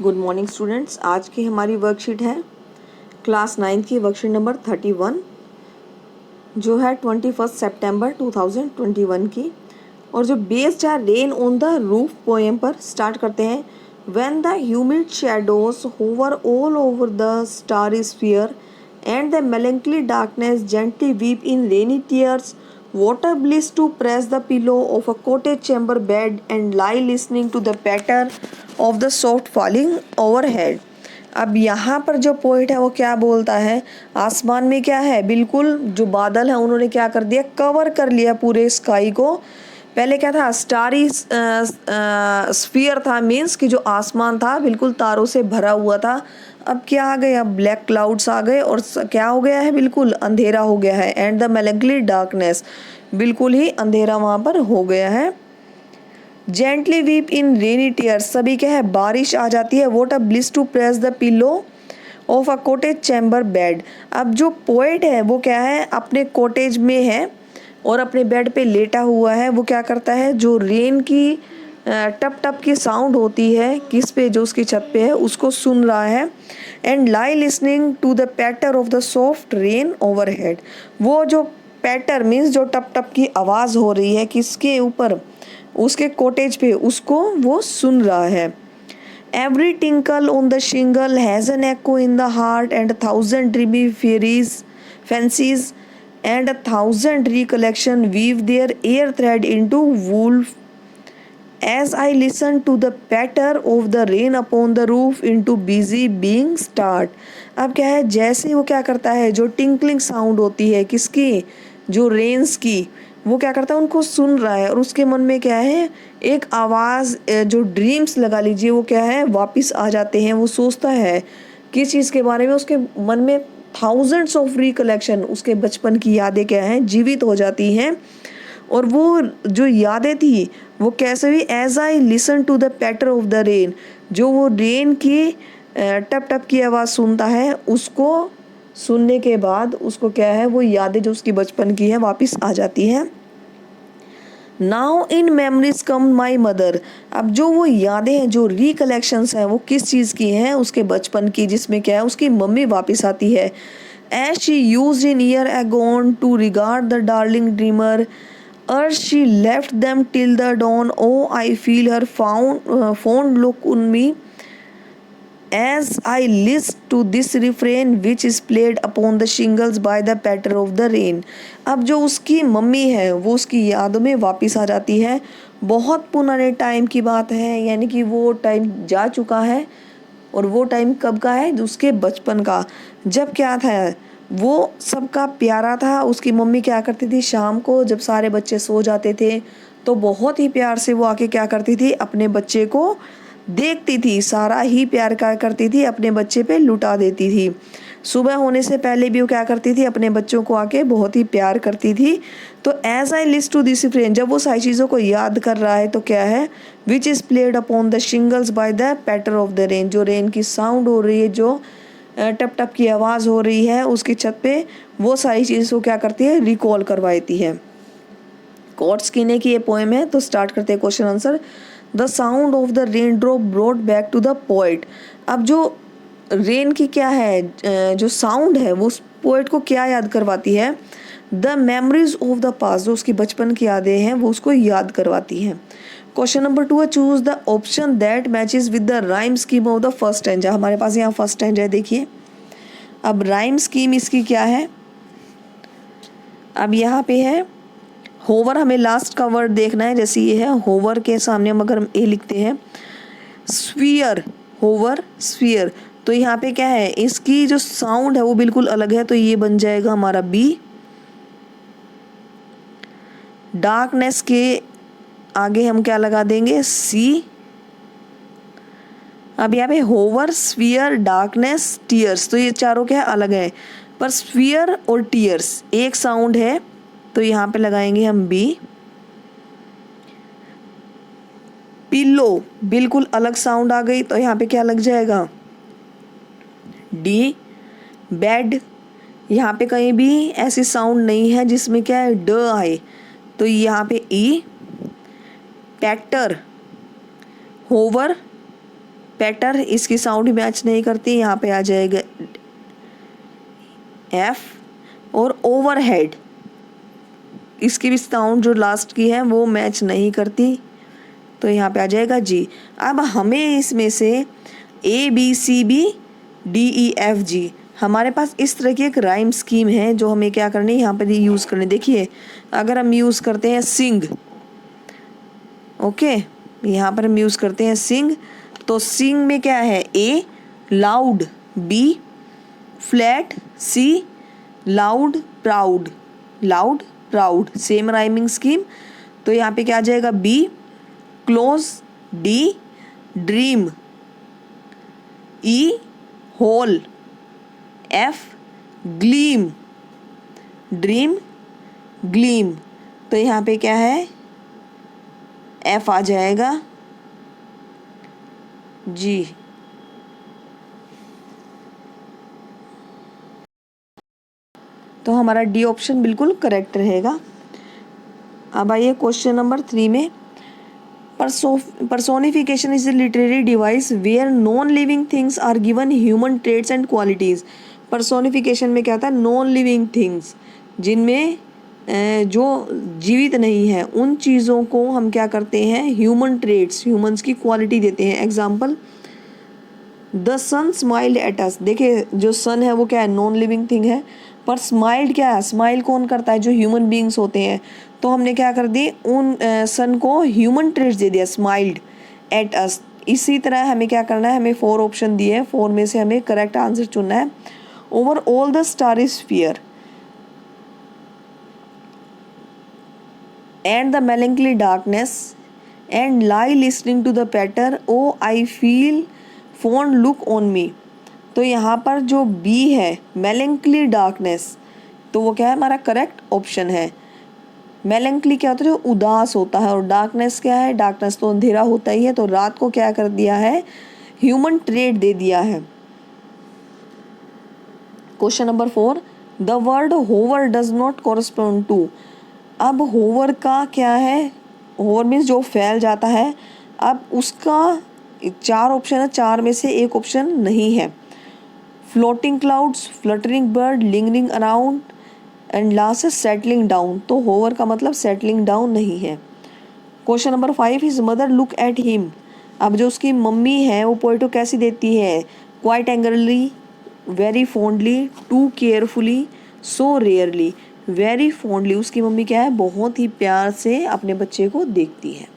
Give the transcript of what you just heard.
Good morning students. आज की हमारी वर्कशीट है क्लास 9 की वर्कशीट नंबर 31 जो है 21 सितंबर 2021 की, और जो बेस्ड है rain on the roof poem पर स्टार्ट करते हैं। When the humid shadows hover all over the starry sphere and the melancholy darkness gently weep in rainy tears, what a bliss to press the pillow of a cottage chamber bed and lie listening to the patter of the soft falling overhead। अब यहाँ पर जो poet है वो क्या बोलता है, आसमान में क्या है, बिल्कुल जो बादल है उन्होंने क्या कर दिया, कवर कर लिया पूरे स्काई को। पहले क्या था, स्टारी स्फीयर था, मीन्स कि जो आसमान था बिल्कुल तारों से भरा हुआ था। अब क्या आ गया, ब्लैक क्लाउड्स आ गए और क्या हो गया है, बिल्कुल अंधेरा हो गया है। एंड द मेलैंकली डार्कनेस, बिल्कुल ही अंधेरा वहाँ पर हो गया है। Gently weep in rainy tears, सभी क्या है, बारिश आ जाती है। What a bliss to press the pillow of a cottage chamber bed. अब जो पोएट है वो क्या है, अपने कॉटेज में है और अपने बेड पे लेटा हुआ है। वो क्या करता है, जो रेन की टप टप की साउंड होती है किस पे, जो उसकी छत पे है, उसको सुन रहा है। And lie listening to the patter of the soft rain overhead, वो जो पैटर मीन्स जो टप टप की आवाज़ हो रही है किसके ऊपर, उसके कॉटेज पे, उसको वो सुन रहा है। Every tinkle on the shingle has an echo in the heart, and 1,000 dreamy fancies, and 1,000 recollection weave their air thread into wool. As I listen to the patter of the rain upon the roof into busy being start। अब क्या है, जैसे वो क्या करता है, जो tinkling sound होती है किसकी, जो रेन्स की, वो क्या करता है, उनको सुन रहा है और उसके मन में क्या है, एक आवाज़, जो ड्रीम्स लगा लीजिए वो क्या है, वापस आ जाते हैं। वो सोचता है किस चीज़ के बारे में, उसके मन में थाउजेंड्स ऑफ रिकलेक्शन, उसके बचपन की यादें क्या हैं, जीवित हो जाती हैं। और वो जो यादें थी वो कैसे भी, as I listen to the patter of the rain, जो वो रेन की टप टप की आवाज़ सुनता है, उसको सुनने के बाद उसको क्या है, वो यादें जो उसकी बचपन की है वापस आ जाती हैं। Now in memories come my mother, अब जो वो यादें हैं, जो रिकलेक्शंस हैं, वो किस चीज़ की हैं, उसके बचपन की, जिसमें क्या है, उसकी मम्मी वापस आती है। As she use in year agone to regard the darling dreamer, she left them till the dawn. Oh, I feel her fond look on me as I listen to this refrain which is played upon the shingles by the patter of the rain। अब जो उसकी mummy है वो उसकी यादों में वापस आ जाती है। बहुत पुराने टाइम की बात है, यानी कि वो टाइम जा चुका है। और वो टाइम कब का है, उसके बचपन का, जब क्या था, वो सबका प्यारा था। उसकी मम्मी क्या करती थी, शाम को जब सारे बच्चे सो जाते थे तो बहुत ही प्यार से वो आके क्या करती थी, अपने बच्चे को देखती थी, सारा ही प्यार क्या करती थी, अपने बच्चे पे लुटा देती थी। सुबह होने से पहले भी वो क्या करती थी, अपने बच्चों को आके बहुत ही प्यार करती थी। तो as I list to this friend, जब वो सारी चीज़ों को याद कर रहा है तो क्या है, which is played upon the shingles by the patter of the rain, जो रेन की साउंड हो रही है, जो टप टप की आवाज़ हो रही है उसकी छत पे, वो सारी चीज़ को क्या करती है, रिकॉल करवाती है। कॉट्स कीने की ये पोएम है। तो स्टार्ट करते हैं question answer. The sound of the raindrop brought back to the poet. अब जो रेन की क्या है, जो साउंड है वो उस पोएट को क्या याद करवाती है, the memories of the past, जो उसकी बचपन की यादें हैं वो उसको याद करवाती हैं। क्वेश्चन नंबर 2 है, choose the option that matches with the rhyme scheme of the first stanza. हमारे पास यहाँ फर्स्ट स्टैंजा है, देखिए। अब राइम स्कीम इसकी क्या है, अब यहाँ पे है होवर, हमें लास्ट का वर्ड देखना है। जैसे ये है, होवर के सामने हम अगर ए लिखते हैं, स्फीयर, होवर स्फीयर, तो यहाँ पे क्या है, इसकी जो साउंड है वो बिल्कुल अलग है, तो ये बन जाएगा हमारा बी। डार्कनेस के आगे हम क्या लगा देंगे, सी। अब यहाँ पे होवर, स्फीयर, डार्कनेस, टीयर्स, तो ये चारों क्या है, अलग है, पर स्फीयर और टीयर्स एक साउंड है, तो यहाँ पे लगाएंगे हम बी। पिल्लो, बिल्कुल अलग साउंड आ गई, तो यहाँ पे क्या लग जाएगा, डी। बेड, यहाँ पे कहीं भी ऐसी साउंड नहीं है जिसमें क्या है, ड आए, तो यहाँ पे ई। पैक्टर, होवर, पेटर, इसकी साउंड मैच नहीं करती, यहाँ पे आ जाएगा एफ। और ओवरहेड, इसकी भी साउंड जो लास्ट की है वो मैच नहीं करती, तो यहाँ पे आ जाएगा जी। अब हमें इसमें से A B C B D E F G, हमारे पास इस तरह की एक राइम स्कीम है जो हमें क्या करनी है, यहाँ पर यूज़ करनी। देखिए अगर हम यूज़ करते हैं सिंग, ओके, यहाँ पर हम यूज़ करते हैं सिंग, तो सिंग में क्या है, A loud, B flat, C loud proud, loud proud, same rhyming scheme. तो यहाँ पे क्या आ जाएगा, B close, D dream, E whole, F gleam, dream gleam, तो यहाँ पे क्या है, एफ आ जाएगा जी। तो हमारा डी ऑप्शन बिल्कुल करेक्ट रहेगा। अब आइए क्वेश्चन नंबर 3 में, personification is a literary device where non-living things are given human traits and qualities। personification में क्या था, नॉन लिविंग थिंग्स, जिनमें जो जीवित नहीं है उन चीज़ों को हम क्या करते हैं, ह्यूमन ट्रेट्स, ह्यूमंस की क्वालिटी देते हैं। Example, the sun smiled at us, देखिए जो सन है वो क्या है, नॉन लिविंग थिंग है, पर स्माइल्ड क्या है, स्माइल कौन करता है, जो ह्यूमन बीइंग्स होते हैं। तो हमने क्या कर दी, उन सन को ह्यूमन ट्रेट्स दे दिया, स्माइल्ड एट अस। इसी तरह हमें क्या करना है, हमें 4 ऑप्शन दिए हैं, 4 में से हमें करेक्ट आंसर चुनना है। Over all the starry sphere and the melancholy darkness and lie listening to the patter, oh I feel fond look on me। तो यहाँ पर जो बी है, melancholy darkness, तो वो क्या है, हमारा करेक्ट ऑप्शन है। melancholy क्या होता है, जो उदास होता है, और डार्कनेस क्या है, डार्कनेस तो अंधेरा होता ही है, तो रात को क्या कर दिया है, ह्यूमन ट्रेट दे दिया है। Question number 4, the word hover does not correspond to. अब होवर का क्या है, होवर मीन्स जो फैल जाता है। अब उसका 4 ऑप्शन है, 4 में से एक ऑप्शन नहीं है। Floating clouds, fluttering bird, lingering around and last settling down, तो होवर का मतलब सेटलिंग डाउन नहीं है। Question number 5, his mother look at him. अब जो उसकी मम्मी है वो पोएटो कैसी देती है, quite angrily, very fondly, too carefully, so rarely. Very fondly, उसकी मम्मी क्या है, बहुत ही प्यार से अपने बच्चे को देखती है।